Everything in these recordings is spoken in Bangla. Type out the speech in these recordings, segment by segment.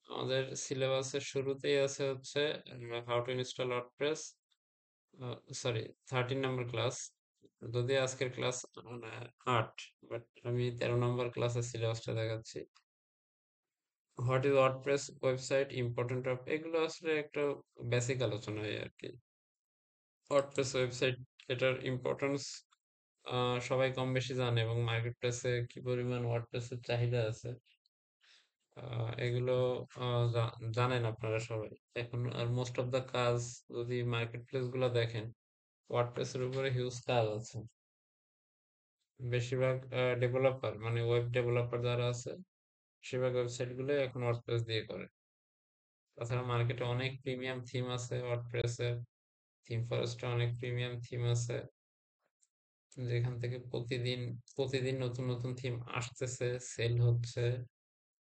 আমাদের সিলেবাসের শুরুতেই আছে হচ্ছে how to install WordPress, sorry 13 number class. যদিও আজকের ক্লাস মানে 8, বাট আমি 13 নম্বর ক্লাসের সিলেবাসটা দেখাচ্ছি। What is WordPress website, important of, এগুলো আসলে একটা বেসিক আলোচনা আর কি। ওয়ার্ডপ্রেস ওয়েবসাইট, এটার ইম্পর্টেন্স সবাই কম বেশি জানে, এবং মার্কেট প্লেসে কি পরিমাণ ওয়ার্ডপ্রেসের চাহিদা আছে এগুলো জানেন আপনারা সবাই। এখন আর মোস্ট অফ দা কাজ, যদি মার্কেট প্লেস গুলো দেখেন, ওয়ার্ডপ্রেসের উপরে হিউজ কাজ আছে। বেশিরভাগ ডেভেলপার মানে ওয়েব ডেভেলপার যারা আছে, বেশিরভাগ ওয়েবসাইট গুলো এখন ওয়ার্ডপ্রেস দিয়ে করে। তাছাড়া মার্কেটে অনেক প্রিমিয়াম থিম আছে ওয়ার্ডপ্রেসের, থিম ফরেস্টে অনেক প্রিমিয়াম থিম আছে, যেখান থেকে প্রতিদিন প্রতিদিন নতুন নতুন থিম আসতেছে, সেল হচ্ছে।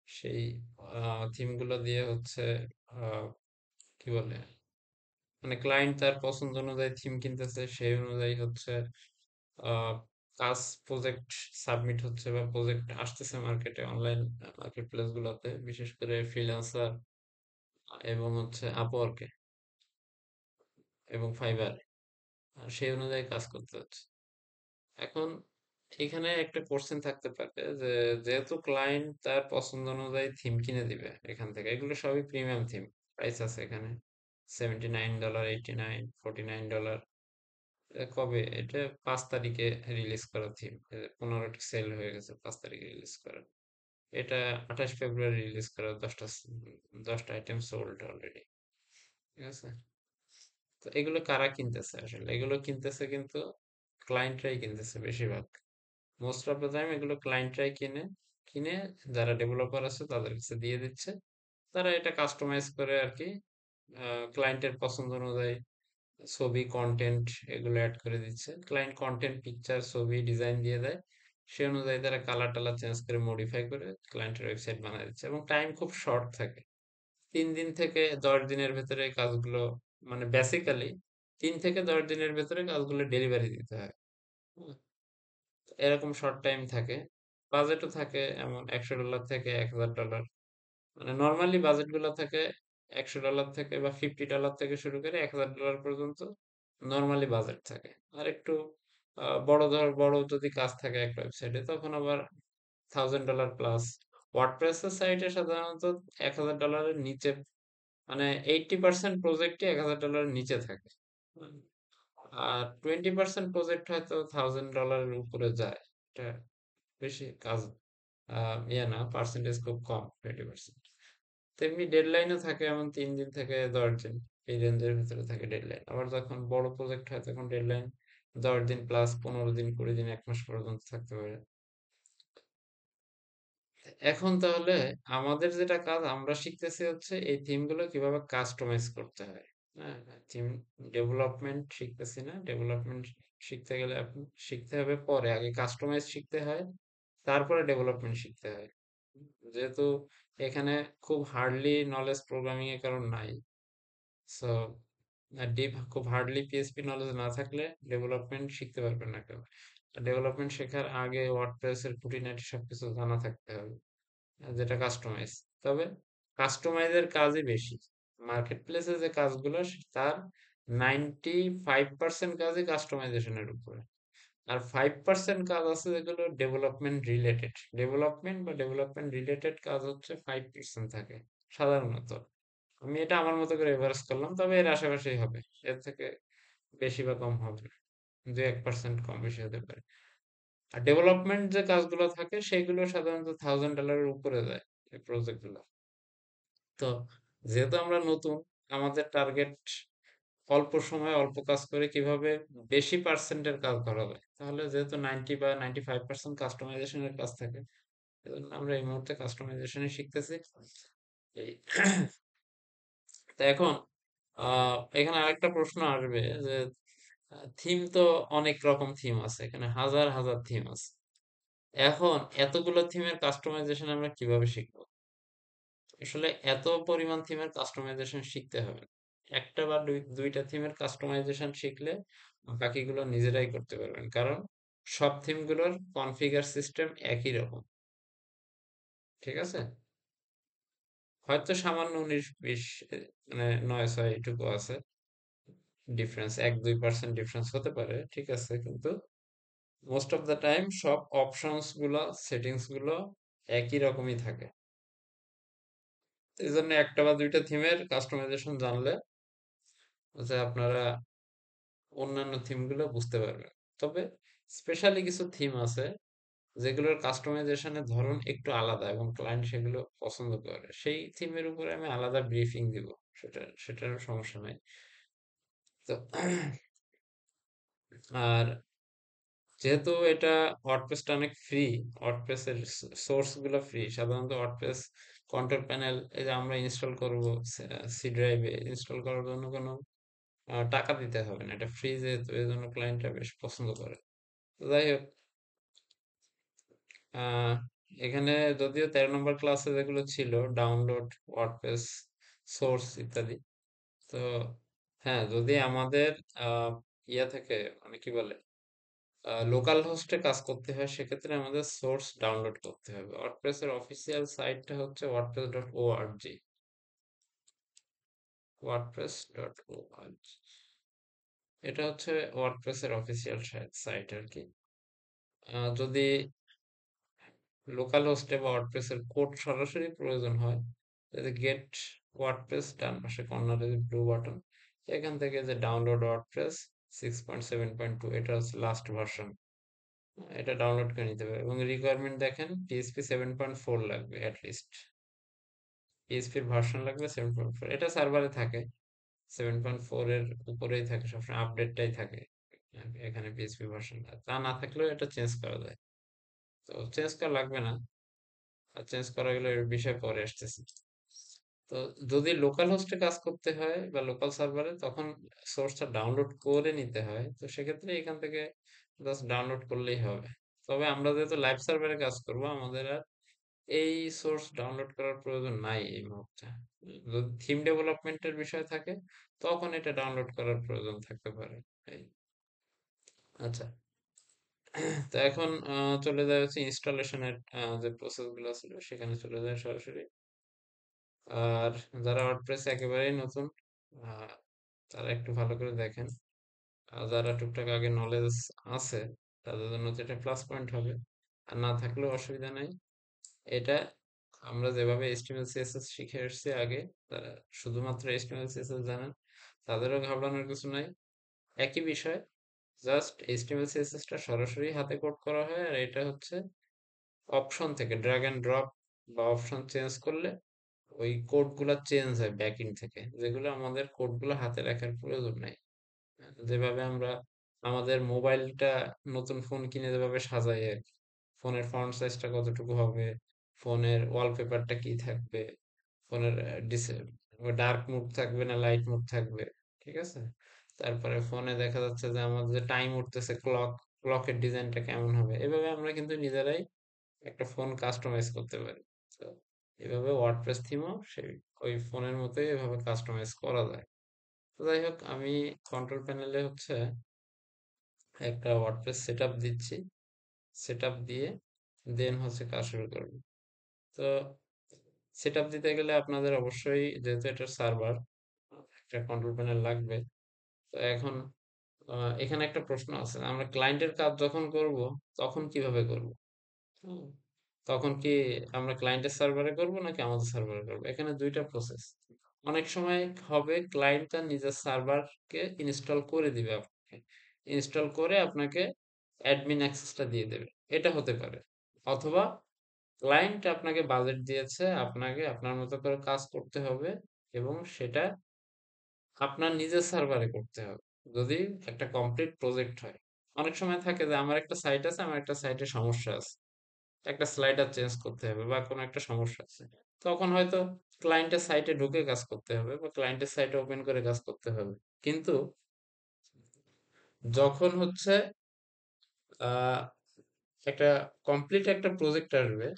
সেই থিম গুলো দিয়ে হচ্ছে কি বলে, মানে ক্লায়েন্ট তার পছন্দ অনুযায়ী থিম কিনতেছে, সেই অনুযায়ী হচ্ছে আহ, কাজ, প্রজেক্ট সাবমিট হচ্ছে বা প্রজেক্ট আসতেছে মার্কেটে, অনলাইন মার্কেট প্লেস গুলোতে, বিশেষ করে ফ্রিল্যান্সার এবং হচ্ছে আপওয়ার্কে এবং ফাইবারে, সেই অনুযায়ী কাজ করতে হচ্ছে। এখন এখানে একটা কোশ্চেন থাকতে পারে যে, যেহেতু ক্লায়েন্ট তার পছন্দ অনুযায়ী থিম কিনে দিবে এখান থেকে, এগুলো সবই প্রিমিয়াম থিম, প্রাইস আছে এখানে $79, $89, $49। কবে এটা? 5 তারিখে রিলিজ করা থিম, 15টা সেল হয়ে গেছে 5 তারিখে রিলিজ করা। এটা 28 ফেব্রুয়ারি রিলিজ করা, 10টা আইটেম সোল্ড অলরেডি। ঠিক আছে। তো এগুলো কারা কিনতেছে? আসলে এগুলো কিনতেছে কিন্তু ক্লায়েন্টরাই কিনতেছে বেশিরভাগ। মোস্ট অফ দ্য টাইম এগুলো ক্লায়েন্টরাই কিনে, কিনে যারা ডেভেলপার আছে তাদের কাছে দিয়ে দিচ্ছে। তারা এটা কাস্টমাইজ করে আর কি, ক্লায়েন্টের পছন্দ অনুযায়ী ছবি, কন্টেন্ট এগুলো অ্যাড করে দিচ্ছে। ক্লায়েন্ট কন্টেন্ট, পিকচার, ছবি ডিজাইন দিয়ে দেয়, সে অনুযায়ী তারা কালার টালার চেঞ্জ করে মডিফাই করে ক্লায়েন্টের ওয়েবসাইট বানিয়ে দিচ্ছে, এবং টাইম খুব শর্ট থাকে। 3 দিন থেকে 10 দিনের ভেতরে এই কাজগুলো, মানে বেসিক্যালি 3 থেকে 10 দিনের ভেতরে কাজগুলো ডেলিভারি দিতে হয়। হুম, এরকম শর্ট টাইম থাকে। বাজেটও থাকে এমন $100 থেকে $1000। মানে নর্মালি বাজেট গুলো থাকে $100 থেকে বা $50 থেকে শুরু করে $1000 পর্যন্ত নর্মালি বাজেট থাকে। আর একটু বড় যদি কাজ থাকে একটা ওয়েবসাইটে, তখন আবার $1000 প্লাস। ওয়ার্ডপ্রেসের সাইটে সাধারণত $1000-এর নিচে, মানে 80% প্রজেক্টই $1000-এর নিচে থাকে। হুম, আর 20% প্রজেক্ট হয়তো $1000-এর উপরে যায়। এটা বেশি কাজ ইয়ে না, পার্সেন্টেজ খুব কম, 20%। তেমনি ডেডলাইনও থাকে এমন 3 দিন থেকে 10 দিন, এই রেঞ্জের ভিতরে থাকে ডেডলাইন। আবার যখন বড় প্রজেক্ট হয় তখন ডেডলাইন 10 দিন প্লাস, 15 দিন, 20 দিন, 1 মাস পর্যন্ত থাকতে পারে। এখন তাহলে আমাদের যেটা কাজ, আমরা শিখতেছি হচ্ছে এই থিম গুলো কিভাবে কাস্টমাইজ করতে হয়। হ্যাঁ, থিম ডেভেলপমেন্ট শিখতেছি না। ডেভেলপমেন্ট শিখতে গেলে আপনি শিখতে হবে পরে, আগে কাস্টমাইজ শিখতে হয়, তারপরে ডেভেলপমেন্ট শিখতে হয়। যেহেতু এখানে খুব হার্ডলি নলেজ প্রোগ্রামিং এর কারণ নাই, সো ডিপ খুব হার্ডলি পিএইচপি নলেজ না থাকলে ডেভেলপমেন্ট শিখতে পারবেন না কেউ। ডেভেলপমেন্ট শেখার আগে ওয়ার্ডপ্রেস এর খুঁটিনাটি সবকিছু জানা থাকতে হবে, যেটা কাস্টমাইজ। তবে কাস্টমাইজের কাজই বেশি। মার্কেট প্লেসে যে কাজগুলো, তার 95% কাজই কাস্টমাইজেশনের উপরে। আর 5% কাজ আছে যেগুলো ডেভেলপমেন্ট রিলেটেড। ডেভেলপমেন্ট রিলেটেড কাজ হচ্ছে 5% থাকে সাধারণত। আমি এটা আমার মতো করে এভারেজ করলাম, তবে এর আশেপাশেই হবে, এর থেকে বেশি বা কম হবে না। 1% কম বেশি হতে পারে। আর ডেভেলপমেন্ট যে কাজগুলো থাকে সেগুলো সাধারণত $1000-এর উপরে যায়, এই প্রজেক্ট গুলো। তো যেহেতু আমরা নতুন, আমাদের টার্গেট অল্প সময়ে অল্প কাজ করে কিভাবে বেশি পার্সেন্টের কাজ করা যায়। তাহলে যেহেতু 95% কাস্টমাইজেশনের কাজ থাকে, এজন্য আমরা এই মুহূর্তে কাস্টমাইজেশনই শিখতেছি। এই তো এখন এখানে আরেকটা প্রশ্ন আসবে যে, থিম তো অনেক রকম থিম আছে, এখানে হাজার হাজার থিম আছে। এখন এতগুলো থিমের কাস্টমাইজেশন আমরা কিভাবে শিখবো? আসলে এত পরিমাণ থিমের কাস্টমাইজেশন শিখতে হবে না। একটা বা দুইটা থিমের কাস্টমাইজেশন শিখলে বাকিগুলো নিজেরাই করতে পারবেন, কারণ সব থিমগুলোর কনফিগার সিস্টেম একই রকম। ঠিক আছে। হয়তো সামান্য 19-20 মানে 9-6 এটুকু আছে ডিফারেন্স, 1-2% ডিফারেন্স হতে পারে, ঠিক আছে, কিন্তু মোস্ট অফ দ্য টাইম সব অপশনস গুলো, সেটিংস গুলো একই রকমই থাকে। এই জন্য একটা বা দুইটা থিমের কাস্টমাইজেশন জানলে হচ্ছে আপনারা অন্যান্য থিম গুলো বুঝতে পারবেন। তবে স্পেশালি কিছু থিম আছে যেগুলোর কাস্টমাইজেশনের ধরন একটু আলাদা এবং ক্লায়েন্ট সেগুলো পছন্দ করে, সেই থিমের উপরে আমি আলাদা ব্রিফিং দিব, সেটার সমস্যা নাই। তো আর যেহেতু এটা ওয়ার্ডপ্রেসটা অনেক ফ্রি, ওয়ার্ডপ্রেসের সোর্স গুলো ফ্রি, সাধারণত ওয়ার্ডপ্রেস কন্ট্রোল প্যানেল এই যে আমরা ইনস্টল করব সি ড্রাইভে, ইনস্টল করার জন্য কোনো টাকা দিতে হবে না, এটা ফ্রি, যেহেতু এই জন্য ক্লায়েন্টরা বেশ পছন্দ করে। তো যাই হোক, আহ, এখানে যদিও 13 নম্বর ক্লাসে যেগুলো ছিল, ডাউনলোড, ওয়ার্ডপ্রেস, সোর্স ইত্যাদি, তো হ্যাঁ, যদি আমাদের আহ ইয়া থেকে, মানে কি বলে, লোকাল হোস্টে কাজ করতে হয়, সেক্ষেত্রে আমাদের সোর্স ডাউনলোড করতে হবে। ওয়ার্ডপ্রেসের অফিসিয়াল সাইটটা হচ্ছে wordpress.org, wordpress.org, এটা হচ্ছে ওয়ার্ডপ্রেসের অফিসিয়াল সাইট আর কি। যদি লোকাল হোস্টে বা ওয়ার্ডপ্রেসের কোড সরাসরি প্রয়োজন হয়, যদি গেট ওয়ার্ডপ্রেস ডান পাশে কর্নারে ব্লু বাটন, এখান থেকে যে ডাউনলোড ওয়ার্ডপ্রেস 6.7.2, এটা হচ্ছে লাস্ট ভার্সন, এটা ডাউনলোড করে নিতে হবে। এবং রিকোয়ারমেন্ট দেখেন, পিএইচপি 7.4 লাগবে অ্যাটলিস্ট, পিএইচপির ভার্সন লাগবে 7.4, এটা সার্ভারে থাকে 7.4 এর উপরেই থাকে, সবসময় আপডেটটাই থাকে এখানে পিএইচপি ভার্সন, তা না থাকলেও এটা চেঞ্জ করা যায়। তো চেঞ্জ করা লাগবে না, আর চেঞ্জ করা গেলে এর বিষয় পরে আসতেছি। তো যদি লোকাল হোস্টে কাজ করতে হয় বা লোকাল সার্ভারে, তখন সোর্সটা ডাউনলোড করে নিতে হয়, তো সেক্ষেত্রে এখান থেকে জাস্ট ডাউনলোড করলেই হবে। তবে আমরা যেহেতু লাইভ সার্ভারে কাজ করব, আমাদের আর এই সোর্স ডাউনলোড করার প্রয়োজন নাই এই মুহূর্তে। যদি থিম ডেভেলপমেন্টের বিষয় থাকে, তখন এটা ডাউনলোড করার প্রয়োজন থাকতে পারে। এই, আচ্ছা, তো এখন চলে যায় হচ্ছে ইনস্টলেশনের যে প্রসেস গুলো ছিল, সেখানে চলে যায় সরাসরি। আর যারা ওয়ার্ডপ্রেস একেবারেই নতুন, আহ, তারা একটু ভালো করে দেখেন। আর যারা টুকটাক আগে নলেজ আছে, তাদের জন্য তো এটা প্লাস পয়েন্ট হবে, আর না থাকলেও অসুবিধা নেই। এটা আমরা যেভাবে HTML CSS শিখে এসেছি আগে, তারা শুধুমাত্র HTML CSS জানেন, তাদেরও ঘাবড়ানোর কিছু নাই, একই বিষয়। জাস্ট HTML CSS টা সরাসরি হাতে কোড করা হয়, আর এটা হচ্ছে অপশন থেকে ড্র্যাগ এন্ড ড্রপ বা অপশন চেঞ্জ করলে ওই কোড গুলা চেঞ্জ হয় ব্যাকএন্ড থেকে, যেগুলো আমাদের কোড গুলো হাতে রাখার প্রয়োজন নাই। যেভাবে আমরা আমাদের মোবাইলটা, নতুন ফোন কিনে যেভাবে সাজাই আর কি, ফোনের ফন্ট সাইজটা কতটুকু হবে, ফোনের ওয়ালপেপারটা কি থাকবে, ফোনের ডার্ক মোড থাকবে না লাইট মোড থাকবে, ঠিক আছে, তারপরে ফোনে দেখা যাচ্ছে যে আমাদের যে টাইম উঠতেছে, ক্লকের ডিজাইনটা কেমন হবে, এভাবে আমরা কিন্তু নিজেরাই একটা ফোন কাস্টমাইজ করতে পারি। তো এভাবে ওয়ার্ডপ্রেস থিমও সেই ওই ফোনের মতোই এভাবে কাস্টমাইজ করা যায়। তো যাই হোক, আমি কন্ট্রোল প্যানেলে হচ্ছে একটা ওয়ার্ডপ্রেস সেটআপ দিচ্ছি, সেটআপ দিয়ে দেন হচ্ছে কাজ শুরু করব। তো সেটআপ দিতে গেলে আপনাদের অবশ্যই, যেহেতু এটা সার্ভার, একটা কন্ট্রোল প্যানেল লাগবে। তো এখন এখানে একটা প্রশ্ন আছে, আমরা ক্লায়েন্টের কাজ যখন করব, তখন কিভাবে করব? হুম, তখন কি আমরা ক্লায়েন্টের সার্ভারে করব নাকি আমাদের সার্ভারে করব? এখানে দুইটা প্রসেস। অনেক সময় হবে ক্লায়েন্ট তার নিজের সার্ভারকে ইনস্টল করে দিবে আপনাকে, ইনস্টল করে আপনাকে অ্যাডমিন অ্যাক্সেসটা দিয়ে দেবে, এটা হতে পারে। অথবা ক্লায়েন্ট আপনাকে বাজেট দিয়েছে, আপনাকে আপনার মতো করে কাজ করতে হবে, এবং সেটা আপনার নিজের সার্ভারে করতে হবে, যদি একটা কমপ্লিট প্রজেক্ট হয়। অনেক সময় থাকে যে আমার একটা সাইট আছে, আমার একটা সাইটে সমস্যা আছে, একটা স্লাইডার চেঞ্জ করতে হবে বা কোনো একটা সমস্যা আছে, তখন হয়তো ক্লায়েন্টের সাইটে ঢুকে কাজ করতে হবে বা ক্লায়েন্টের সাইটে ওপেন করে কাজ করতে হবে। কিন্তু যখন হচ্ছে আহ একটা কমপ্লিট একটা প্রজেক্ট আসবে,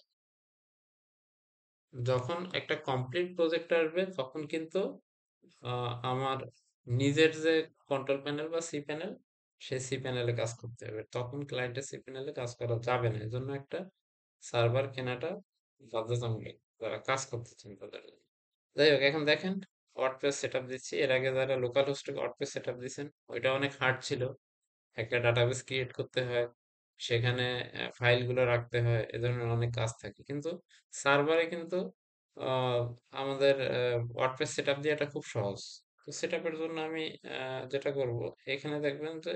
যখন একটা কমপ্লিট প্রজেক্ট আসবে, তখন কিন্তু আমার নিজের যে কন্ট্রোল প্যানেল বা সি প্যানেল, সেই সি প্যানেলে কাজ করতে হবে, তখন ক্লায়েন্টের সি প্যানেলে কাজ করা যাবে না, এজন্য একটা সার্ভার কেনাটা বাধ্যতামূলক যারা কাজ করতে চান তাদের জন্য। যাই হোক, এখন দেখেন ওয়ার্ডপ্রেস সেটআপ দিচ্ছি। এর আগে যারা লোকাল হোস্টে ওয়ার্ডপ্রেস সেটআপ দিচ্ছেন, ওইটা অনেক হার্ড ছিল। একটা ডাটাবেস ক্রিয়েট করতে হয়, সেখানে ফাইলগুলো রাখতে হয়, এ ধরনের অনেক কাজ থাকে। কিন্তু সার্ভারে কিন্তু আহ, আমাদের ওয়ার্ডপ্রেস সেটআপ দিয়ে এটা খুব সহজ। তো সেটআপের জন্য আমি যেটা করব, এখানে দেখবেন যে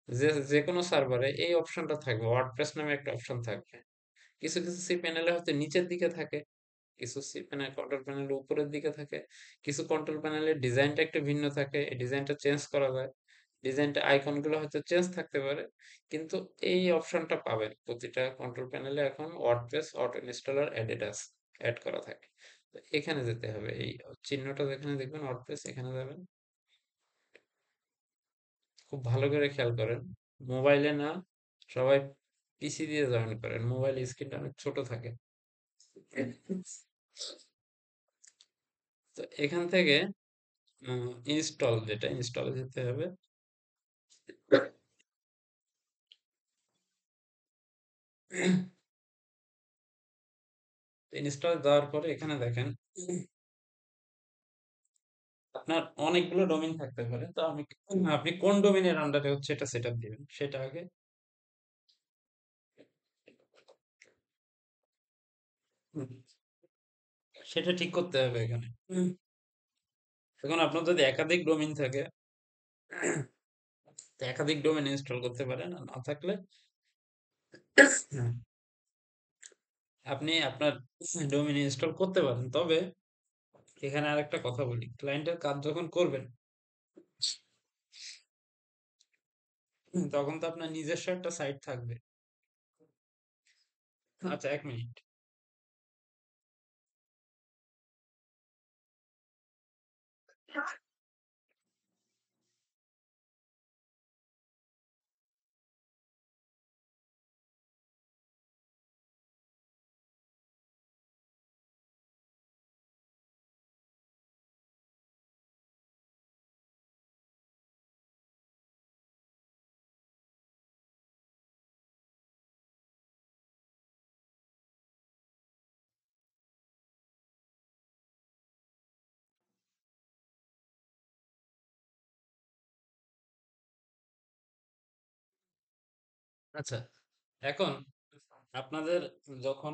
যে যে কোনো সার্ভারে এই অপশনটা থাকবে, ওয়ার্ডপ্রেস নামে একটা অপশন থাকবে। কিছু কিছু সি প্যানেলে হয়তো নিচের দিকে থাকে, কিছু সি প্যানেল কন্ট্রোল প্যানেলের উপরের দিকে থাকে, কিছু কন্ট্রোল প্যানেলের ডিজাইনটা একটু ভিন্ন থাকে, এই ডিজাইনটা চেঞ্জ করা যায়, ডিজাইনটা আইকনগুলো হয়তো চেঞ্জ থাকতে পারে। কিন্তু এই অপশনটা পাবেন প্রতিটা কন্ট্রোল প্যানেলে। এখন ওয়ার্ডপ্রেস অটো ইনস্টলার অ্যাডিডাস অ্যাড করা থাকে। তো এখানে যেতে হবে, এই চিহ্নটা যেখানে দেখবেন ওয়ার্ডপ্রেস, এখানে যাবেন। খুব ভালো করে খেয়াল করেন, মোবাইলে না, সবাই পিসি দিয়ে জয়েন করেন, মোবাইল স্ক্রিনটা অনেক ছোট থাকে। তো এখান থেকে ইনস্টল, যেটা ইনস্টলে যেতে হবে। ইনস্টল দেওয়ার পরে এখানে দেখেন আপনার অনেকগুলো ডোমেইন থাকতে পারে। তো আপনি কোন ডোমেইনের আন্ডারে হচ্ছে এটা সেটআপ দিবেন সেটা আগে হুম, সেটা ঠিক করতে হবে এখানে। এখন আপনার যদি একাধিক ডোমেইন থাকে, তো একাধিক ডোমেইন ইনস্টল করতে পারেন। আর না থাকলে হুম, আপনি আপনার ডোমেইন ইনস্টল করতে পারেন। তবে এখানে আরেকটা কথা বলি, ক্লায়েন্টের কাজ যখন করবেন, তখন তো আপনার নিজস্ব একটা সাইট থাকবে। আচ্ছা, 1 মিনিট। আচ্ছা, এখন আপনাদের যখন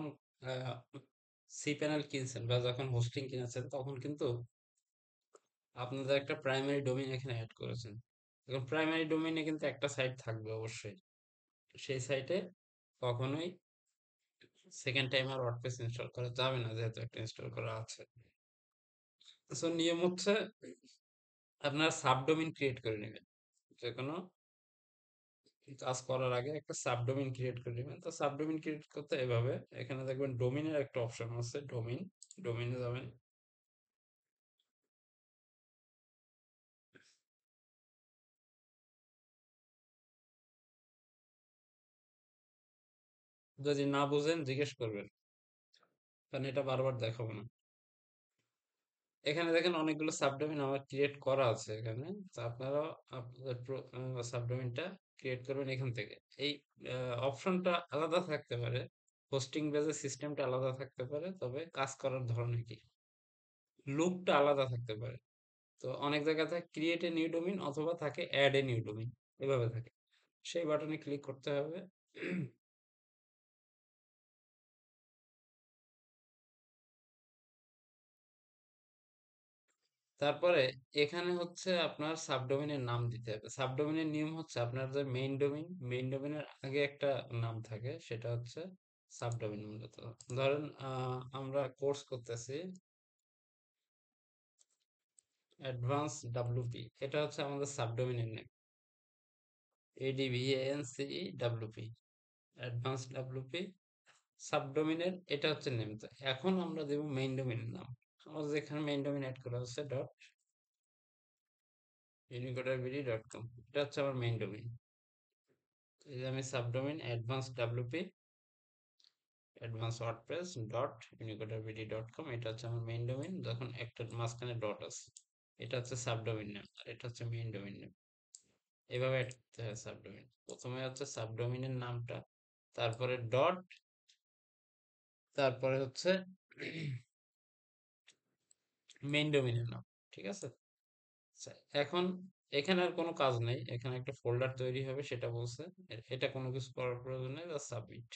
সি প্যানেল কিনছেন বা যখন হোস্টিং কিনেছেন, তখন কিন্তু আপনাদের একটা প্রাইমারি ডোমেইন এখানে অ্যাড করেছেন। এখন প্রাইমারি ডোমেইনে কিন্তু একটা সাইট থাকবে অবশ্যই। সেই সাইটে কখনোই সেকেন্ড টাইম আর ওয়ার্ডপ্রেস ইনস্টল করা যাবে না, যেহেতু একটা ইনস্টল করা আছে। সো নিয়ম হচ্ছে আপনার সাবডোমেইন ক্রিয়েট করে নেবেন। যে কোনো কাজ করার আগে একটা সাবডোমেইন ক্রিয়েট করে নেবেন। তো সাবডোমেইন ক্রিয়েট করতে এভাবে, এখানে দেখবেন ডোমেইনের একটা অপশন আছে, ডোমেইন, ডোমেইনে যাবেন। যদি না বুঝেন জিজ্ঞেস করবেন, কারণ এটা বারবার দেখাবো না। এখানে দেখেন অনেকগুলো সাবডোমেইন আমার ক্রিয়েট করা আছে এখানে। তো আপনারা আপনাদের সাবডোমেইনটা ক্রিয়েট করবেন এখান থেকে। এই অপশনটা আলাদা থাকতে পারে, হোস্টিং বেজে সিস্টেমটা আলাদা থাকতে পারে, তবে কাজ করার ধরন কি, লুকটা আলাদা থাকতে পারে। তো অনেক জায়গায় থাকে ক্রিয়েট এ নিউ ডোমেইন, অথবা থাকে অ্যাড এ নিউ ডোমেইন, এভাবে থাকে। সেই বাটনে ক্লিক করতে হবে। তারপরে এখানে হচ্ছে আপনার সাবডোমেইনের নাম দিতে হবে। সাবডোমেইনের নিয়ম হচ্ছে, আপনার যে মেইন ডোমেইনের আগে একটা নাম থাকে, সেটা হচ্ছে সাবডোমেইন মূলত। ধরেন আমরা কোর্স করতেছি অ্যাডভান্স ডাব্লিউপি, এটা হচ্ছে আমাদের সাবডোমেইনের নেম। ADVANCE অ্যাডভান্স ডাব্লিউপি সাবডোমেইনের এটা হচ্ছে নেম। তো এখন আমরা দেব মেইন ডোমেইনের নাম। আমাদের এখানে মেইন ডোমেইন অ্যাড করা হচ্ছে ডট unicodrvd.com, এটা হচ্ছে আমার মেইন ডোমেইন। এই যে আমি subdomain advance WordPress dot unicodrvd.com, এটা হচ্ছে আমার মেইন ডোমেইন। যখন একটা মাঝখানে ডট আছে, এটা হচ্ছে সাবডোমেইন নেম, আর এটা হচ্ছে মেইন ডোমেইন নেম। এভাবে অ্যাড করতে হয় সাবডোমেইন। প্রথমে হচ্ছে সাবডোমেইনের নামটা, তারপরে ডট, তারপরে হচ্ছে মেইন ডোমেইনের নাম। ঠিক আছে? আচ্ছা, এখন এখানে আর কোনো কাজ নেই, এখানে একটা ফোল্ডার তৈরি হবে সেটা বলছে। এটা কোনো কিছু করার প্রয়োজন নেই, জাস্ট সাবমিট।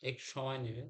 একটু সময় নেবে।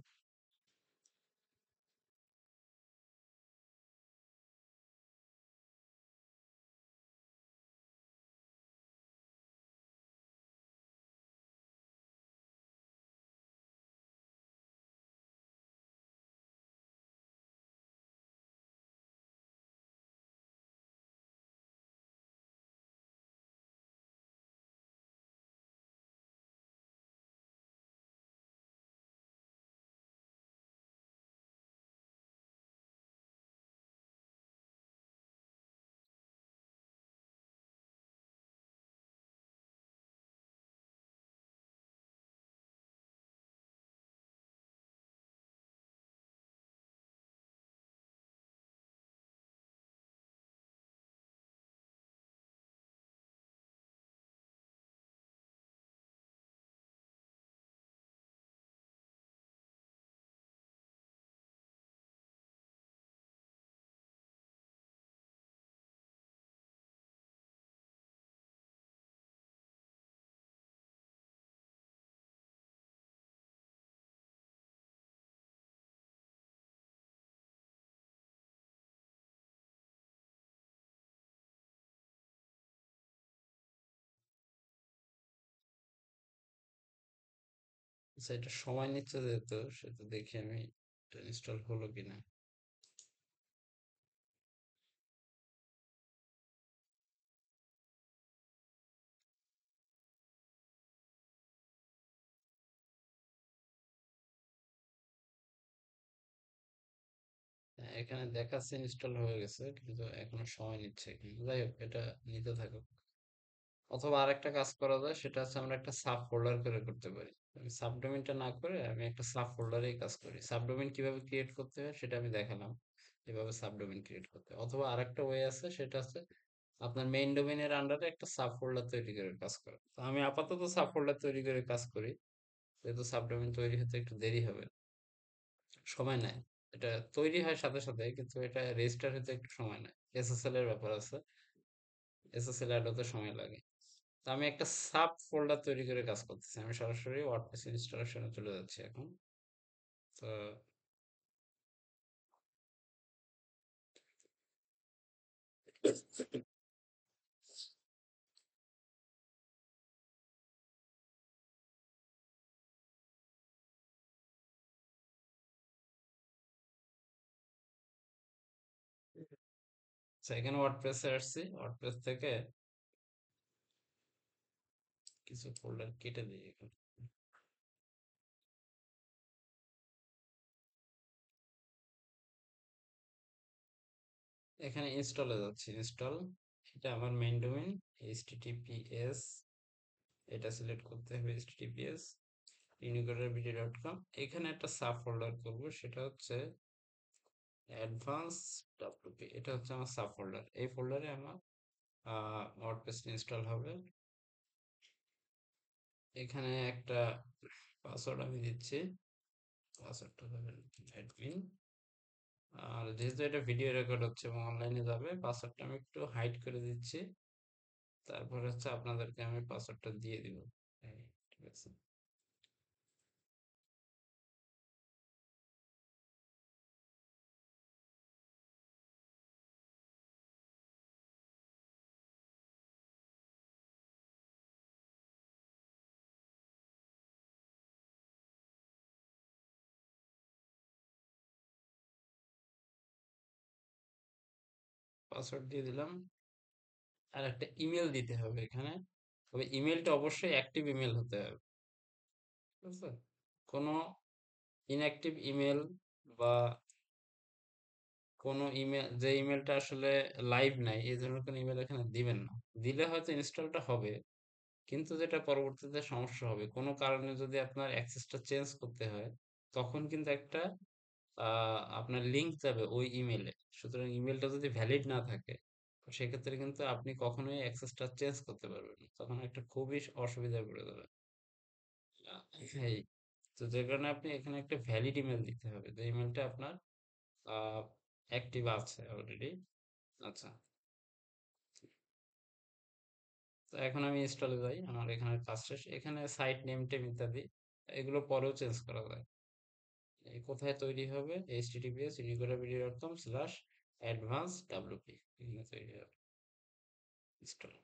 আচ্ছা, এটা সময় নিচ্ছে যেহেতু সেটা দেখি আমি ইনস্টল হলো কিনা। হ্যাঁ, এখানে দেখাচ্ছে ইনস্টল হয়ে গেছে কিন্তু এখনো সময় নিচ্ছে। কিন্তু যাই হোক, এটা নিতে থাকুক। অথবা আরেকটা কাজ করা যায়, সেটা হচ্ছে আমরা একটা সাব ফোল্ডার করে করতে পারি। আমি সাবডোমেনটা না করে আমি একটা সাব ফোল্ডারেই কাজ করি। সাবডোমেন কিভাবে ক্রিয়েট করতে হয় সেটা আমি দেখালাম, এভাবে সাবডোমেন ক্রিয়েট করতে হয়। অথবা আরেকটা ওয়ে আছে, সেটা হচ্ছে আপনার মেইন ডোমেইনের আন্ডারে একটা সাব ফোল্ডার তৈরি করে কাজ করা। তো আমি আপাতত সাব ফোল্ডার তৈরি করে কাজ করি, যেহেতু সাবডোমেন তৈরি হতে একটু দেরি হবে, সময় নেয়। এটা তৈরি হয় সাথে সাথে, কিন্তু এটা রেজিস্টার হতে একটু সময় নেয়। এসএসএল এর ব্যাপার আছে, এসএসএল অ্যাড হতে সময় লাগে। তো আমি একটা সাব ফোল্ডার তৈরি করে কাজ করতেছি। আমি সরাসরি ওয়ার্ডপ্রেস ইনস্টলেশনে চলে যাচ্ছি এখন। তো এখানে ওয়ার্ডপ্রেসে আসছি, ওয়ার্ডপ্রেস থেকে কিছু ফোল্ডার কেটে দিই এখানে। এখানে ইনস্টলে যাচ্ছি, ইনস্টল। এটা আমার মেইন ডোমেইন, https, এটা সিলেক্ট করতে হবে, https unicoderBD.com। এখানে একটা সাব ফোল্ডার করব, সেটা হচ্ছে অ্যাডভান্স wp। এটা হচ্ছে আমার সাব ফোল্ডার। এই ফোল্ডারে আমার ওয়ার্ডপ্রেস ইনস্টল হবে। এখানে একটা পাসওয়ার্ড আমি দিচ্ছি, পাসওয়ার্ডটা দেবেন অ্যাডমিন। আর যেহেতু এটা ভিডিও রেকর্ড হচ্ছে এবং অনলাইনে যাবে, পাসওয়ার্ডটা আমি একটু হাইড করে দিচ্ছি। তারপর হচ্ছে আপনাদেরকে আমি পাসওয়ার্ডটা দিয়ে দিব। এই, ঠিক আছে। পাসওয়ার্ড দিয়ে দিলাম। আর একটা ইমেল দিতে হবে এখানে, তবে ইমেলটা অবশ্যই অ্যাক্টিভ ইমেল হতে হবে। ঠিক আছে? কোনো ইনঅ্যাক্টিভ ইমেল বা কোনো ইমেল, যে ইমেলটা আসলে লাইভ নাই, এই ধরনের কোনো ইমেল এখানে দিবেন না। দিলে হয়তো ইনস্টলটা হবে, কিন্তু যেটা পরবর্তীতে সমস্যা হবে, কোনো কারণে যদি আপনার অ্যাক্সেসটা চেঞ্জ করতে হয়, তখন কিন্তু একটা আপনার লিঙ্ক যাবে ওই ইমেলে। সুতরাং ইমেলটা যদি ভ্যালিড না থাকে, তো সেক্ষেত্রে কিন্তু আপনি কখনোই অ্যাক্সেসটা চেঞ্জ করতে পারবেন না। তখন একটা খুবই অসুবিধায় পড়ে যাবেন। এই তো যে কারণে আপনি এখানে একটা ভ্যালিড ইমেল দিতে হবে, যে ইমেলটা আপনার অ্যাক্টিভ আছে অলরেডি। আচ্ছা, তো এখন আমি ইনস্টলে যাই, আমার এখানে কাজ শেষ। এখানে সাইট নেম টেম ইত্যাদি এগুলো পরেও চেঞ্জ করা যায়। এই কোথায় তৈরি হবে? https://advancedwp, এখানে তৈরি হবে। ইনস্টল।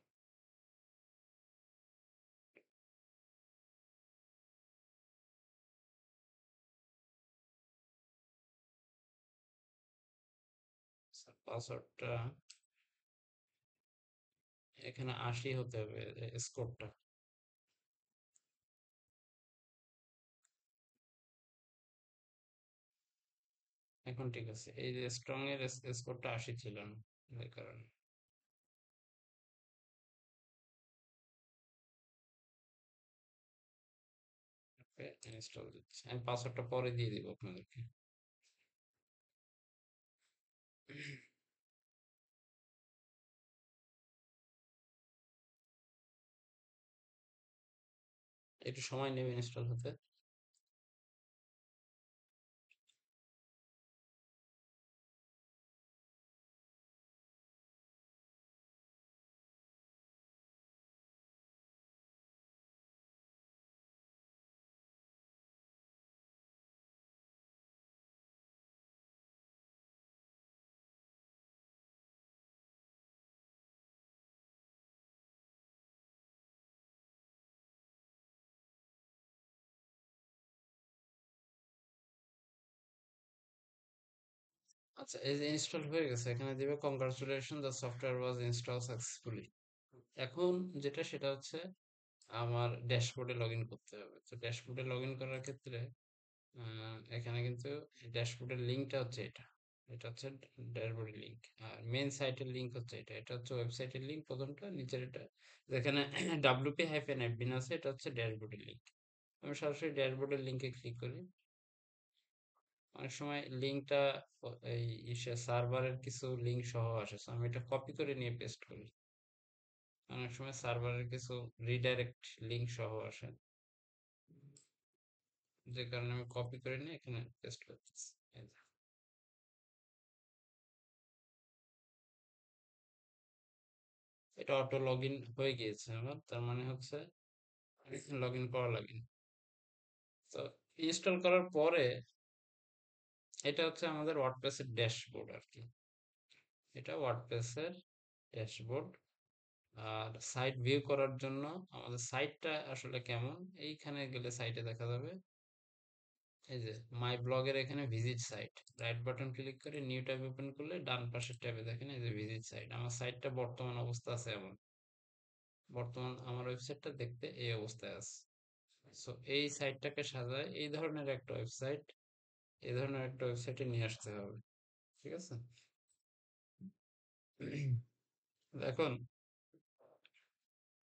পাসওয়ার্ডটা এখানে ৮০ হতে হবে, স্কোরটা। এখন ঠিক আছে, এই যে স্ট্রং এর স্কোরটা ৮০ ছিল না, এই কারণে। ওকে, ইনস্টল দিচ্ছি। আমি পাসওয়ার্ডটা পরে দিয়ে দিব আপনাদেরকে। একটু সময় নেবে ইনস্টল হতে। আচ্ছা, এই যে ইনস্টল হয়ে গেছে, এখানে দিবে congratulation, the software was install successfully. এখন যেটা সেটা হচ্ছে আমার ড্যাশবোর্ডে লগ ইন করতে হবে। তো ড্যাশবোর্ডে লগ ইন করার ক্ষেত্রে এখানে কিন্তু ড্যাশবোর্ডের লিঙ্কটা হচ্ছে এটা। এটা হচ্ছে ড্যাশবোর্ডের লিঙ্ক। আর মেন সাইটের লিঙ্ক হচ্ছে এটা। এটা হচ্ছে ওয়েবসাইটের লিঙ্ক প্রথমটা, নিচের এটা যেখানে wp-admin আছে, এটা হচ্ছে ড্যাশবোর্ডের লিঙ্ক। আমি সরাসরি ড্যাশবোর্ডের লিঙ্কে ক্লিক করি। অনেক সময় লিঙ্কটা এই সার্ভারের কিছু লিঙ্ক সহ আসে, so আমি এটা কপি করে নিয়ে পেস্ট করি। অনেক সময় সার্ভারের কিছু রিডাইরেক্ট লিঙ্ক সহ আসে, যে কারণে আমি কপি করে নিয়ে এখানে পেস্ট করতেছি। এই যে, এটা অটো লগ ইন হয়ে গিয়েছে আমার, তার মানে হচ্ছে লগ ইন করা লাগে। তো ইনস্টল করার পরে এটা হচ্ছে আমাদের ওয়ার্ডপ্রেসের ড্যাশবোর্ড আর কি। এটা ওয়ার্ডপ্রেসের ড্যাশবোর্ড। আর সাইট ভিউ করার জন্য আমাদের সাইটটা আসলে কেমন, এইখানে গেলে সাইটে দেখা যাবে। এই যে মাই ব্লগের এখানে visit site, right button click করে নিউ ট্যাব ওপেন করলে ডান পাশের ট্যাবে দেখেন এই যে ভিজিট সাইট। আমার সাইটটা বর্তমান অবস্থা আছে এমন। বর্তমান আমার ওয়েবসাইটটা দেখতে এই অবস্থায় আছে। সো এই সাইটটাকে সাজায় এই ধরনের একটা ওয়েবসাইট, এই ধরনের একটা ওয়েবসাইটে নিয়ে আসতে হবে। ঠিক আছে? এখন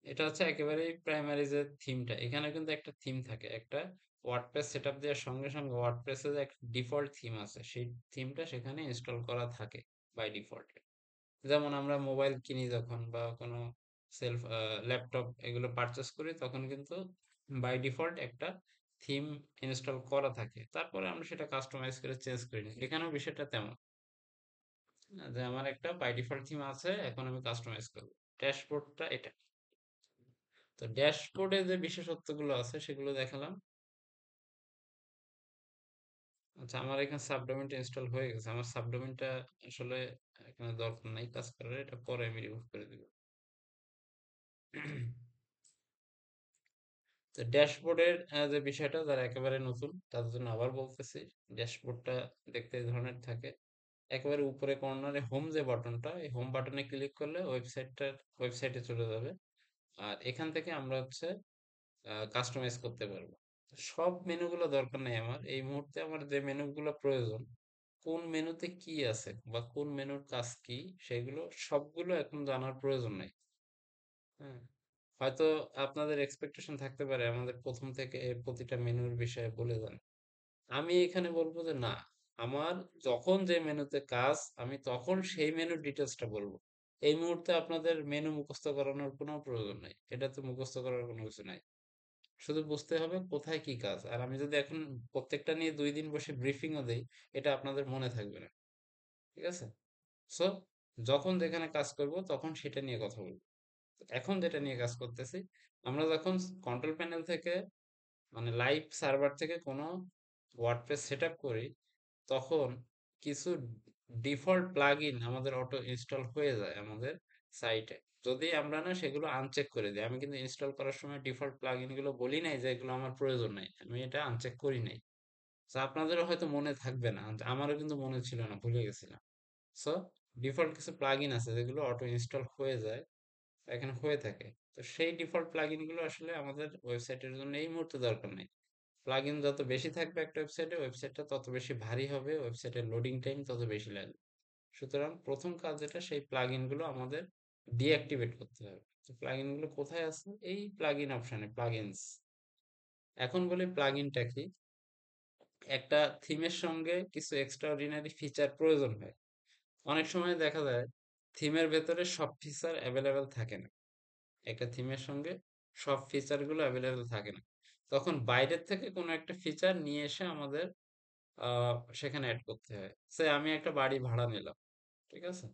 এটা হচ্ছে একেবারেই প্রাইমারি যে থিমটা, এখানে কিন্তু একটা থিম থাকে। একটা ওয়ার্ডপ্রেস সেটআপ দেওয়ার সঙ্গে সঙ্গে ওয়ার্ডপ্রেসের একটা ডিফল্ট থিম আছে, সেই থিমটা সেখানে ইনস্টল করা থাকে বাই ডিফল্ট। যেমন আমরা মোবাইল কিনি যখন, বা কোনো সেলফ ল্যাপটপ এগুলো পারচেস করি, তখন কিন্তু বাই ডিফল্ট একটা থিম ইনস্টল করা থাকে। তারপরে আমরা সেটা কাস্টমাইজ করে চেঞ্জ করি না। এখানেও বিষয়টা তেমন, যে আমার একটা বাই ডিফল্ট থিম আছে, এখন আমি কাস্টমাইজ করবো। ড্যাশবোর্ডটা এটা। তো ড্যাশবোর্ডে যে বিশেষত্বগুলো আছে সেগুলো দেখালাম। আচ্ছা, আমার এখানে সাবডোমেনটা ইনস্টল হয়ে গেছে। আমার সাবডোমেনটা আসলে এখানে দরকার নাই কাজ করার, এটা পরে আমি রিমুভ করে দিব। তো ড্যাশবোর্ডের যে বিষয়টা, যারা একেবারে নতুন তাদের জন্য আবার বলতেছি, ড্যাশবোর্ডটা দেখতে এই ধরনের থাকে। একেবারে উপরে কর্নারে হোম যে বাটনটা, এই হোম বাটনে ক্লিক করলে ওয়েবসাইটে চলে যাবে। আর এখান থেকে আমরা হচ্ছে কাস্টমাইজ করতে পারবো। সব মেনুগুলো দরকার নেই আমার এই মুহূর্তে। আমার যে মেনুগুলো প্রয়োজন, কোন মেনুতে কি আছে বা কোন মেনুর কাজ কি, সেগুলো সবগুলো এখন জানার প্রয়োজন নেই। হ্যাঁ, হয়তো আপনাদের এক্সপেকটেশন থাকতে পারে আমাদের প্রথম থেকে প্রতিটা মেনুর বিষয়ে বলে দেন। আমি এখানে বলবো যে না, আমার যখন যে মেনুতে কাজ, আমি তখন সেই মেনুর ডিটেলসটা বলবো। এই মুহূর্তে আপনাদের মেনু মুখস্থ করানোর কোনো প্রয়োজন নাই, এটা তো মুখস্থ করার কোনো কিছু নাই। শুধু বুঝতে হবে কোথায় কি কাজ। আর আমি যদি এখন প্রত্যেকটা নিয়ে 2 দিন বসে ব্রিফিংও দেই, এটা আপনাদের মনে থাকবে না। ঠিক আছে? সো যখন যেখানে কাজ করব তখন সেটা নিয়ে কথা বলবো। এখন যেটা নিয়ে কাজ করতেছি, আমরা যখন কন্ট্রোল প্যানেল থেকে মানে লাইভ সার্ভার থেকে কোনো ওয়ার্ডপ্রেস সেট আপ করি, তখন কিছু ডিফল্ট প্লাগইন আমাদের অটো ইনস্টল হয়ে যায় আমাদের সাইটে। যদি আমরা না সেগুলো আনচেক করে দিই, আমি কিন্তু ইনস্টল করার সময় ডিফল্ট প্লাগইন গুলো বলি নাই যে এগুলো আমার প্রয়োজন নাই, আমি এটা আনচেক করি নাই। তো আপনাদেরও হয়তো মনে থাকবে না, আমারও কিন্তু মনে ছিল না, ভুলে গেছিলাম। সো ডিফল্ট কিছু প্লাগইন আছে যেগুলো অটো ইনস্টল হয়ে যায়, এখানে হয়ে থাকে। তো সেই ডিফল্ট প্লাগইন গুলো আসলে আমাদের ওয়েবসাইটের জন্য এই মুহূর্তে দরকার নেই। প্লাগইন যত বেশি থাকবে একটা ওয়েবসাইটে, ওয়েবসাইটটা তত বেশি ভারী হবে, ওয়েবসাইটের লোডিং টাইম তত বেশি লাগবে। সুতরাং প্রথম কাজ যেটা, সেই প্লাগইন গুলো আমাদের ডিঅ্যাক্টিভেট করতে হবে। তো প্লাগইন গুলো কোথায় আছে? এই প্লাগইন অপশনে, প্লাগইনস। এখন বলি প্লাগইনটা কি। একটা থিমের সঙ্গে কিছু এক্সট্রাঅর্ডিনারি ফিচার প্রয়োজন হয়। অনেক সময় দেখা যায় থিমের ভেতরে সব ফিচার অ্যাভেলেবেল থাকে না। একটা থিমের সঙ্গে সব ফিচার গুলো অ্যাভেলেবেল থাকে না। তখন বাইরের থেকে কোনো একটা ফিচার নিয়ে এসে আমাদের সেখানে অ্যাড করতে হয়। সে আমি একটা বাড়ি ভাড়া নিলাম, ঠিক আছে?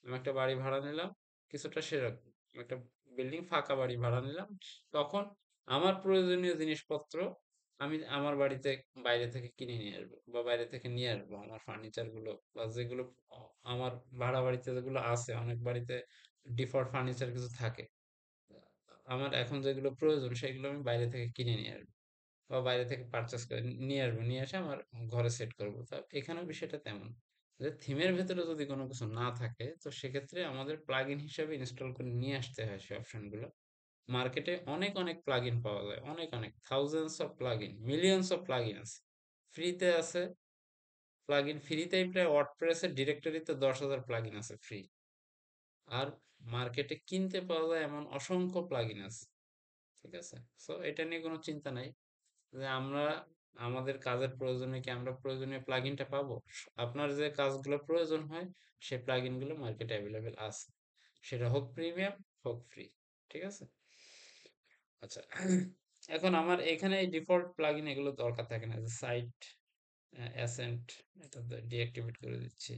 আমি একটা বাড়ি ভাড়া নিলাম, কিছুটা সেরকম। আমি একটা বিল্ডিং ফাঁকা বাড়ি ভাড়া নিলাম। তখন আমার প্রয়োজনীয় জিনিসপত্র আমি আমার বাড়িতে বাইরে থেকে কিনে নিয়ে আসবো বা বাইরে থেকে নিয়ে আসবো। আমার ফার্নিচার গুলো বা যেগুলো আমার ভাড়া বাড়িতে যেগুলো আছে, অনেক বাড়িতে ডিফল্ট ফার্নিচার কিছু থাকে। আমার এখন যেগুলো প্রয়োজন সেগুলো আমি বাইরে থেকে কিনে নিয়ে আসবো বা বাইরে থেকে পারচেস করে নিয়ে আসবো, নিয়ে এসে আমার ঘরে সেট করবো। তা এখানেও বিষয়টা তেমন, যে থিমের ভেতরে যদি কোনো কিছু না থাকে, তো সেক্ষেত্রে আমাদের প্লাগইন হিসেবে ইনস্টল করে নিয়ে আসতে হয় সেই অপশনগুলো। মার্কেটে অনেক অনেক প্লাগইন পাওয়া যায়, অনেক অনেক thousands of plugin, millions of plugin আছে। ফ্রিতে আছে প্লাগইন, ফ্রিতেই প্রায় ওয়ার্ডপ্রেসের ডিরেক্টরিতে 10,000 প্লাগইন আছে ফ্রি। আর মার্কেটে কিনতে পাওয়া যায় এমন অসংখ্য প্লাগইন আছে। ঠিক আছে? সো এটা নিয়ে কোনো চিন্তা নাই যে আমরা আমাদের কাজের প্রয়োজনে কি আমরা প্রয়োজনীয় প্লাগইনটা পাবো। আপনার যে কাজগুলো প্রয়োজন হয় সেই প্লাগইন গুলো মার্কেটে অ্যাভেলেবেল আছে, সেটা হোক প্রিমিয়াম হোক ফ্রি। ঠিক আছে? আচ্ছা, এখন আমার এখানে এই ডিফল্ট প্লাগইন এগুলো দরকার থাকে না, যে সাইট অ্যাসেন্ট, এটা ডিঅ্যাক্টিভেট করে দিচ্ছি।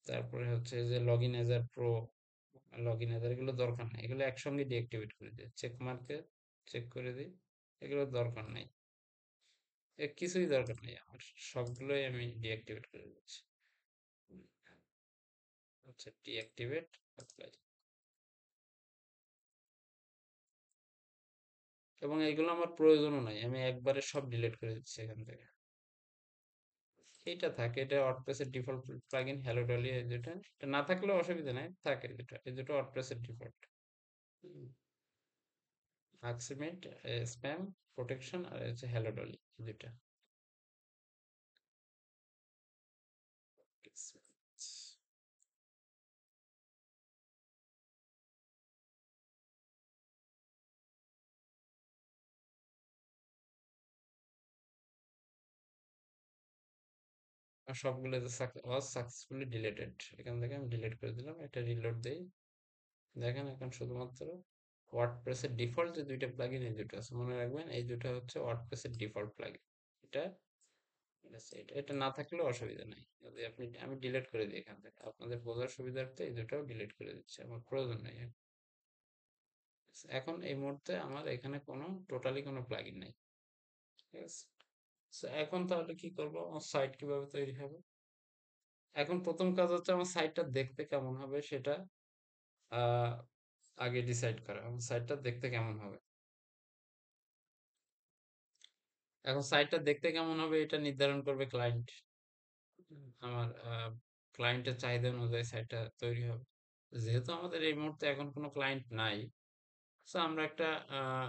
তারপরে হচ্ছে যে লগ ইন এজার প্রো, লগ ইন এজার, এগুলো দরকার নাই, এগুলো একসঙ্গে ডিঅ্যাক্টিভেট করে দিই। চেক মার্কে চেক করে দিই, এগুলো দরকার নাই। কিছুই দরকার নেই আমার, সবগুলোই আমি ডিঅ্যাক্টিভেট করে দিচ্ছি। আচ্ছা, ডিঅ্যাক্টিভেট অ্যাপ্লাই। এবং এগুলো আমার প্রয়োজনও নাই, আমি একবারে সব ডিলিট করে দিচ্ছি এখান থেকে। এইটা থাকে, এটা ওয়ার্ডপ্রেসের ডিফল্ট প্লাগইন, হ্যালো ডলি, এই যেটা, এটা না থাকলেও অসুবিধা নাই, থাকে যেটা, এই দুটো ওয়ার্ডপ্রেসের ডিফল্ট। আক্সিমেট, স্প্যাম প্রোটেকশন, আর হচ্ছে হ্যালো ডলি, এই দুটা। আর সবগুলো ওয়াজ সাকসেসফুলি ডিলেটেড, এখান থেকে আমি ডিলিট করে দিলাম, এটা রিলোড দেই। দেখেন এখন শুধুমাত্র ওয়ার্ডপ্রেসের ডিফল্ট যে দুইটা প্লাগইন, এই দুটো আছে, মনে রাখবেন এই দুটো হচ্ছে ওয়ার্ডপ্রেসের ডিফল্ট প্লাগইন। এটা ঠিক আছে, এটা না থাকলেও অসুবিধা নাই, যদি আমি ডিলিট করে দিই এখান থেকে, আপনাদের বোঝার সুবিধার্থে এই দুটাও ডিলিট করে দিচ্ছি, আমার প্রয়োজন নেই। এখন এই মুহূর্তে আমার এখানে কোনো টোটালি কোনো প্লাগইন নাই। ঠিক আছে? So, এখন তাহলে কি করবো, আমার সাইট কিভাবে তৈরি হবে? এখন প্রথম কাজ হচ্ছে আমার সাইটটা দেখতে কেমন হবে সেটা আহ আগে ডিসাইড করা, আমার সাইটটা দেখতে কেমন হবে। এখন সাইটটা দেখতে কেমন হবে এটা নির্ধারণ করবে ক্লায়েন্ট। আমার ক্লায়েন্টের চাহিদা অনুযায়ী সাইটটা তৈরি হবে। যেহেতু আমাদের এই মুহূর্তে এখন কোনো ক্লায়েন্ট নাই, তো আমরা একটা আহ,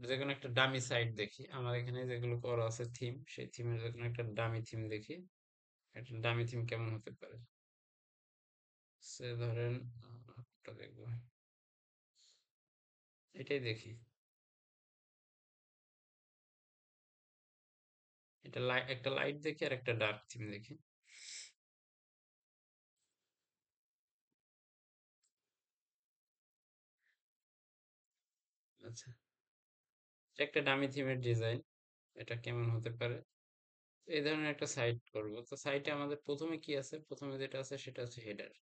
যে কোনো একটা ডামি সাইট দেখি। আমার এখানে যেগুলো করা আছে থিম, সেই থিমের যে কোনো একটা ডামি থিম দেখি, একটা ডামি থিম কেমন হতে পারে। সে ধরেন একটা দেখবো, এটাই দেখি। একটা লাইট দেখি আর একটা ডার্ক থিম দেখি। আচ্ছা, এটা একটা ডামি থিমের ডিজাইন। এটা কেমন হতে পারে? এই ধরনের একটা সাইট করব। তো সাইটে আমাদের প্রথমে কি আছে? প্রথমে যেটা আছে সেটা হচ্ছে হেডার।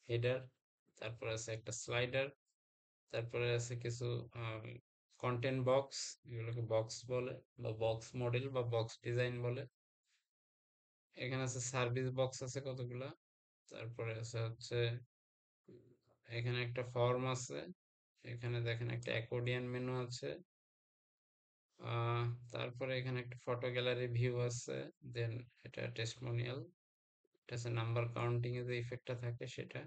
হেডার, তারপর আছে একটা স্লাইডার, তারপরে আছে কিছু কন্টেন্ট বক্স, এগুলোকে বক্স বলে বা বক্স মডেল বা বক্স ডিজাইন বলে। এখানে আছে সার্ভিস বক্স আছে কতগুলা। তারপরে আছে হচ্ছে এখানে একটা ফর্ম আছে। এখানে দেখেন একটা অ্যাকর্ডিয়ন মেনু আছে। আহ তারপরে এখানে একটা ফটো গ্যালারি ভিউ আছে। দেন এটা টেস্টিমোনিয়াল, এটা আছে নাম্বার কাউন্টিং এর যে ইফেক্টটা থাকে সেটা।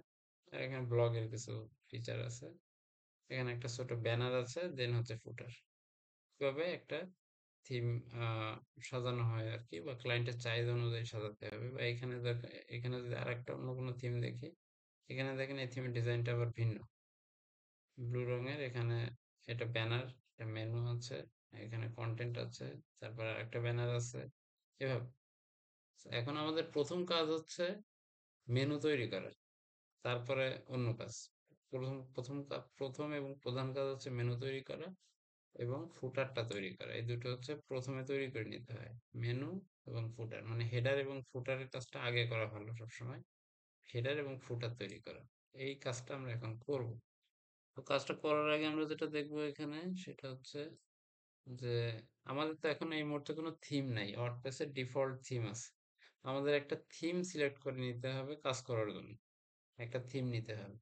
আর এখানে ব্লগের কিছু ফিচার আছে। এখানে একটা ছোট ব্যানার আছে, দেন হচ্ছে ফুটার। কিভাবে একটা থিম সাজানো হয় আর কি, বা ক্লায়েন্টের চাহিদা অনুযায়ী সাজাতে হবে। বা এখানে যদি আরেকটা অন্য কোনো থিম দেখি, এখানে দেখেন এই থিমের ডিজাইনটা আবার ভিন্ন, ব্লু রঙের। এখানে এটা ব্যানার, একটা মেনু আছে, এখানে কন্টেন্ট আছে, তারপর আরেকটা ব্যানার আছে, এভাবে। So, এখন আমাদের প্রথম কাজ হচ্ছে মেনু তৈরি করা, তারপরে অন্য কাজ। প্রথম এবং প্রধান কাজ হচ্ছে মেনু তৈরি করা এবং ফুটারটা তৈরি করা। এই দুটো হচ্ছে প্রথমে তৈরি করে নিতে হয়, মেনু এবং ফুটার। মানে হেডার এবং ফুটারের কাজটা আগে করা ভালো সবসময়। হেডার এবং ফুটার তৈরি করা, এই কাজটা আমরা এখন করব। তো কাজটা করার আগে আমরা যেটা দেখবো এখানে সেটা হচ্ছে যে আমাদের তো এখন এই মুহূর্তে কোনো থিম নাই, ওয়ার্ডপ্রেসের ডিফল্ট থিম আছে। আমাদের একটা থিম সিলেক্ট করে নিতে হবে কাজ করার জন্য, একটা থিম নিতে হবে।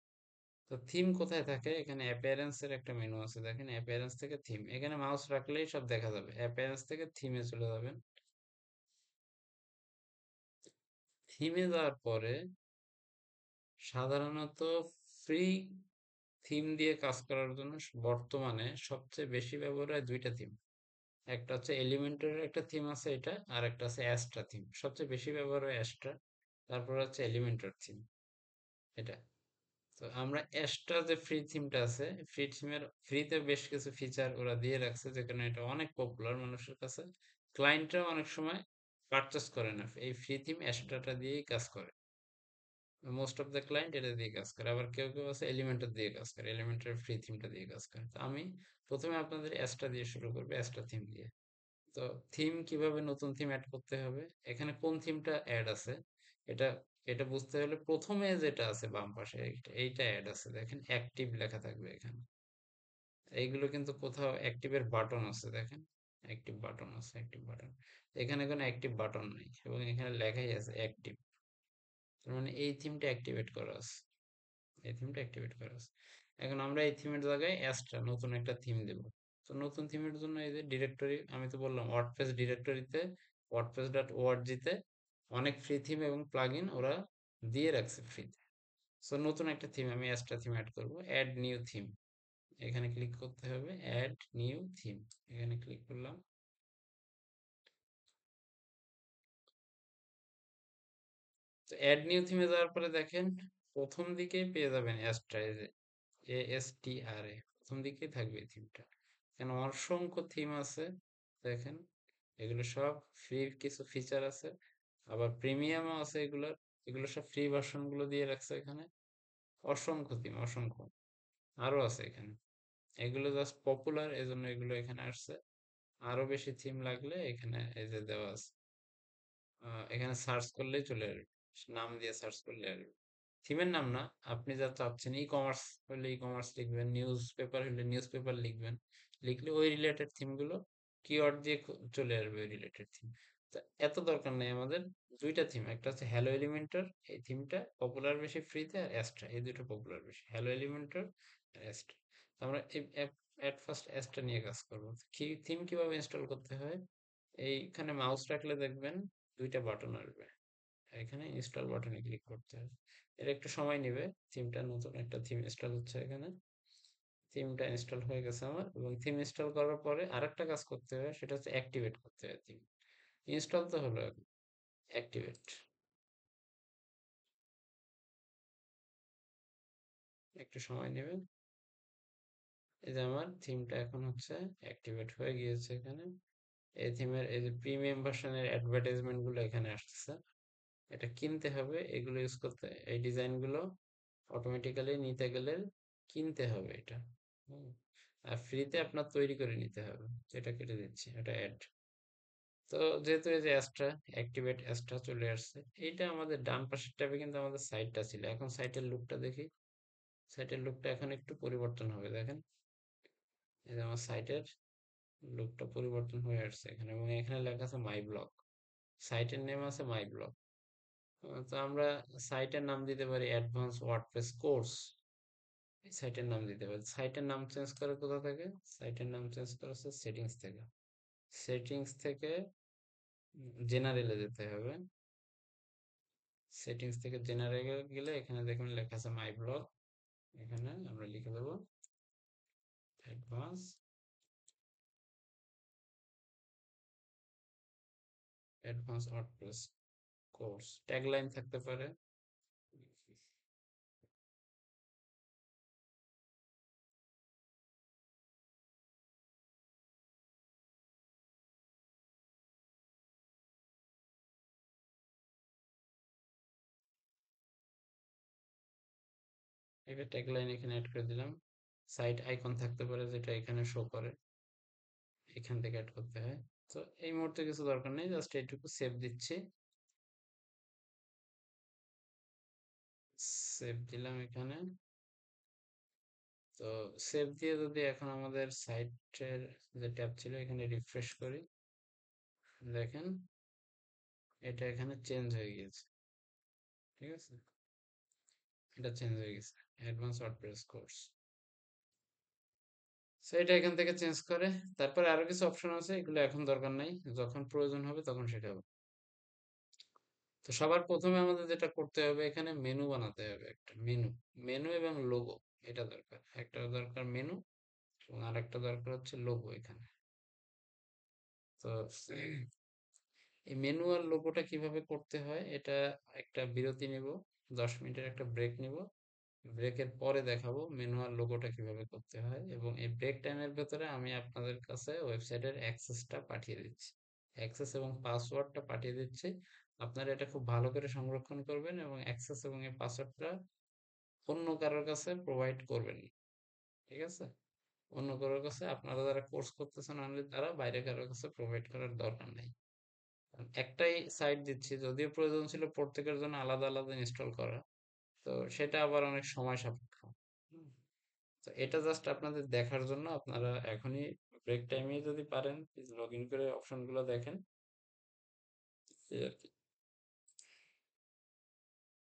তো থিম কোথায় থাকে? এখানে অ্যাপিয়ারেন্স এর একটা মেনু আছে, দেখেন অ্যাপিয়ারেন্স থেকে থিম, এখানে মাউস রাখলেই সব দেখা যাবে। অ্যাপিয়ারেন্স থেকে থিমে চলে যাবেন। থিমে যাওয়ার পরে সাধারণত ফ্রি থিম দিয়ে কাজ করার জন্য বর্তমানে সবচেয়ে বেশি ব্যবহার হয় দুইটা থিম। একটা হচ্ছে এলিমেন্টের একটা থিম আছে এটা, আর একটা আছে অ্যাস্ট্রা থিম। সবচেয়ে বেশি ব্যবহার হয় অ্যাস্ট্রা, তারপর হচ্ছে এলিমেন্টের থিম, এটা। তো আমরা অ্যাস্ট্রা যে ফ্রি থিমটা আছে, ফ্রি থিমের ফ্রিতে বেশ কিছু ফিচার ওরা দিয়ে রাখছে, যেখানে এটা অনেক পপুলার মানুষের কাছে। ক্লায়েন্টরা অনেক সময় পারচেস করে না, এই ফ্রি থিম অ্যাস্ট্রাটা দিয়েই কাজ করে। মোস্ট অফ দ্য ক্লায়েন্ট এটা দিয়ে কাজ করে। আবার কেউ কেউ আছে এলিমেন্টার দিয়ে কাজ করে, এলিমেন্টার ফ্রি থিমটা দিয়ে কাজ করে। তো আমি প্রথমে আপনাদের অ্যাস্ট্রা দিয়ে শুরু করবো, অ্যাস্ট্রা থিম দিয়ে। তো থিম কিভাবে নতুন থিম অ্যাড করতে হবে, এখানে কোন থিমটা অ্যাড আছে, এটা এটা বুঝতে হলে প্রথমে যেটা আছে বাম পাশে এইটা অ্যাড আছে, দেখেন অ্যাক্টিভ লেখা থাকবে এখানে। এইগুলো কিন্তু কোথাও অ্যাক্টিভের বাটন আছে, দেখেন অ্যাক্টিভ বাটন আছে, অ্যাক্টিভ বাটন। এখানে কোনো অ্যাক্টিভ বাটন নেই এবং এখানে লেখাই আছে অ্যাক্টিভ। তার মানে এই থিমটা অ্যাক্টিভেট করা আছে, এই থিমটা অ্যাক্টিভেট করা আছে। এখন আমরা এই থিমের জায়গায় এক্সট্রা নতুন একটা থিম দেব। তো নতুন থিমের জন্য এই যে ডিরেক্টরি, আমি তো বললাম ওয়ার্ডপ্রেস ডিরেক্টরিতে, wordpress.org-তে অনেক ফ্রি থিম এবং প্লাগইন ওরা দিয়ে রাখছে ফ্রিতে। সো নতুন একটা থিম আমি এক্সট্রা থিম অ্যাড করব, অ্যাড নিউ থিম। এখানে ক্লিক করতে হবে, অ্যাড নিউ থিম, এখানে ক্লিক করলাম। তো অ্যাড নিউ থিমে যাওয়ার পরে দেখেন প্রথম দিকেই পেয়ে যাবেন এক্সট্রা, ASTRA, প্রথম দিকেই থাকবে এই থিমটা। এখানে অসংখ্য থিম আছে, দেখেন এগুলো সব ফ্রি কিছু ফিচার আছে, আবার প্রিমিয়ামও আছে এগুলোর। এগুলো সব ফ্রি ভার্সন গুলো দিয়ে রাখছে এখানে। অসংখ্য থিম, অসংখ্য আরো আছে এখানে। এগুলো জাস্ট পপুলার এজন্য এগুলো এখানে আসছে। আরো বেশি থিম লাগলে এখানে এই যে দেওয়া আছে, এখানে সার্চ করলেই চলে আসবে, নাম দিয়ে সার্চ করলে আসবে। থিমের নাম না, আপনি যা চাচ্ছেন, ই কমার্স হলে ই কমার্স লিখবেন, নিউজ পেপার হলে নিউজ পেপার লিখবেন। লিখলে ওই রিলেটেড থিমগুলো কিওয়ার্ড দিয়ে চলে আসবে, ওই রিলেটেড থিম। তো এত দরকার নেই আমাদের। দুইটা থিম, একটা হচ্ছে হ্যালো এলিমেন্টার, এই থিমটা পপুলার বেশি ফ্রিতে, আর অ্যাস্ট্রা, এই দুটো পপুলার বেশি, হ্যালো এলিমেন্টার আর অ্যাস্ট্রা। তো আমরা এট ফার্স্ট অ্যাস্ট্রা নিয়ে কাজ করবো। কি থিম কিভাবে ইনস্টল করতে হয়, এইখানে মাউস রাখলে দেখবেন দুইটা বাটন আসবে, এখানে ইনস্টল বাটনে ক্লিক করতে হবে। এর একটু সময় নেবে, থিমটা নতুন একটা থিম ইনস্টল হচ্ছে এখানে। থিমটা ইনস্টল হয়ে গেছে আমার, এবং থিম ইনস্টল করার পরে আরেকটা কাজ করতে হবে, সেটা হচ্ছে অ্যাক্টিভেট করতে হবে থিম। ইনস্টল তো হলো, অ্যাক্টিভেট একটু সময় নেবে। এই যে আমার থিমটা এখন হচ্ছে অ্যাক্টিভেট হয়ে গিয়েছে এখানে। এই থিমের এই যে প্রিমিয়াম ভার্সনের অ্যাডভার্টাইজমেন্ট গুলো এখানে আসতেছে, এটা কিনতে হবে। এগুলো ইউজ করতে, এই ডিজাইন গুলো অটোমেটিক্যালি নিতে গেলে কিনতে হবে এটা। হুম। আর ফ্রিতে আপনার তৈরি করে নিতে হবে। এটা কেটে দিচ্ছি, এটা অ্যাড। তো যেহেতু এই যে অ্যাস্ট্রা, অ্যাক্টিভেট অ্যাস্ট্রা চলে আসছে, এইটা আমাদের ডান পাশের ট্যাবে কিন্তু আমাদের সাইটটা ছিল। এখন সাইটের লুকটা দেখি, সাইটের লুকটা এখন একটু পরিবর্তন হবে, দেখেন। এই যে আমার সাইটের লুকটা পরিবর্তন হয়ে আসছে এখানে, এবং এখানে লেখা আছে মাই ব্লগ। সাইটের নেম আছে মাই ব্লগ। তো আমরা সাইটের নাম দিতে পারি অ্যাডভান্স ওয়ার্ডপ্রেস কোর্স। এই সাইটের নাম দিতে পারি। সাইটের নাম চেঞ্জ করে কোথা থেকে? সাইটের নাম চেঞ্জ করা হচ্ছে সেটিংস থেকে। সেটিংস থেকে জেনারেলে যেতে হবে। সেটিংস থেকে জেনারেলে গেলে এখানে দেখুন লেখা আছে মাই ব্লগ। এখানে আমরা লিখে দেবো advance, advance WordPress course. Tagline থাকতে পারে। এটা ট্যাগলাইন এখানে অ্যাড করে দিলাম। সাইট আইকন থাকতে পারে, যেটা এখানে শো করে, এখান থেকে অ্যাড করতে হয়। তো এই মুহূর্তে কিছু দরকার নেই, জাস্ট এইটুকু সেভ দিচ্ছি। সেভ দিলাম এখানে। তো সেভ দিয়ে যদি এখন আমাদের সাইটের যে ট্যাব ছিল এখানে রিফ্রেশ করি, দেখেন এটা এখানে চেঞ্জ হয়ে গিয়েছে। ঠিক আছে, এটা চেঞ্জ হয়ে গেছে, অ্যাডভান্স ওয়ার্ডপ্রেস কোর্স। সো এটা এখান থেকে চেঞ্জ করে, তারপরে আরো কিছু অপশন আছে, এগুলো এখন দরকার নাই, যখন প্রয়োজন হবে তখন সেটা হবে। তো সবার প্রথমে আমাদের যেটা করতে হবে, এখানে মেনু বানাতে হবে, একটা মেনু। মেনু এবং লোগো, এটা দরকার। একটা দরকার মেনু, এবং আরেকটা দরকার হচ্ছে লোগো এখানে। তো এই মেনু আর লোগোটা কিভাবে করতে হয়, এটা একটা বিরতি নিব, 10 মিনিটের একটা ব্রেক নিব। ব্রেকের পরে দেখাবো মেনু আর লোগোটা কিভাবে করতে হয়, এবং এই ব্রেক টাইমের ভেতরে আমি আপনাদের কাছে ওয়েবসাইটের অ্যাক্সেসটা পাঠিয়ে দিচ্ছি, অ্যাক্সেস এবং পাসওয়ার্ডটা পাঠিয়ে দিচ্ছি। আপনারা এটা খুব ভালো করে সংরক্ষণ করবেন, এবং অ্যাক্সেস এবং এই পাসওয়ার্ডটা অন্য কারোর কাছে প্রোভাইড করবেন না। ঠিক আছে, অন্য কারোর কাছে, আপনারা যারা কোর্স করতেছেন অনলি তারা, বাইরে কারোর কাছে প্রোভাইড করার দরকার নেই। একটাই সাইট দিচ্ছি, যদিও প্রয়োজন ছিল প্রত্যেকের জন্য আলাদা আলাদা ইনস্টল করা, তো সেটা আবার অনেক সময় সাপেক্ষ। হুম। তো এটা জাস্ট আপনাদের দেখার জন্য, আপনারা এখনই ব্রেক টাইমে যদি পারেন প্লিজ লগ ইন করে অপশন গুলো দেখেন, এই আর কি।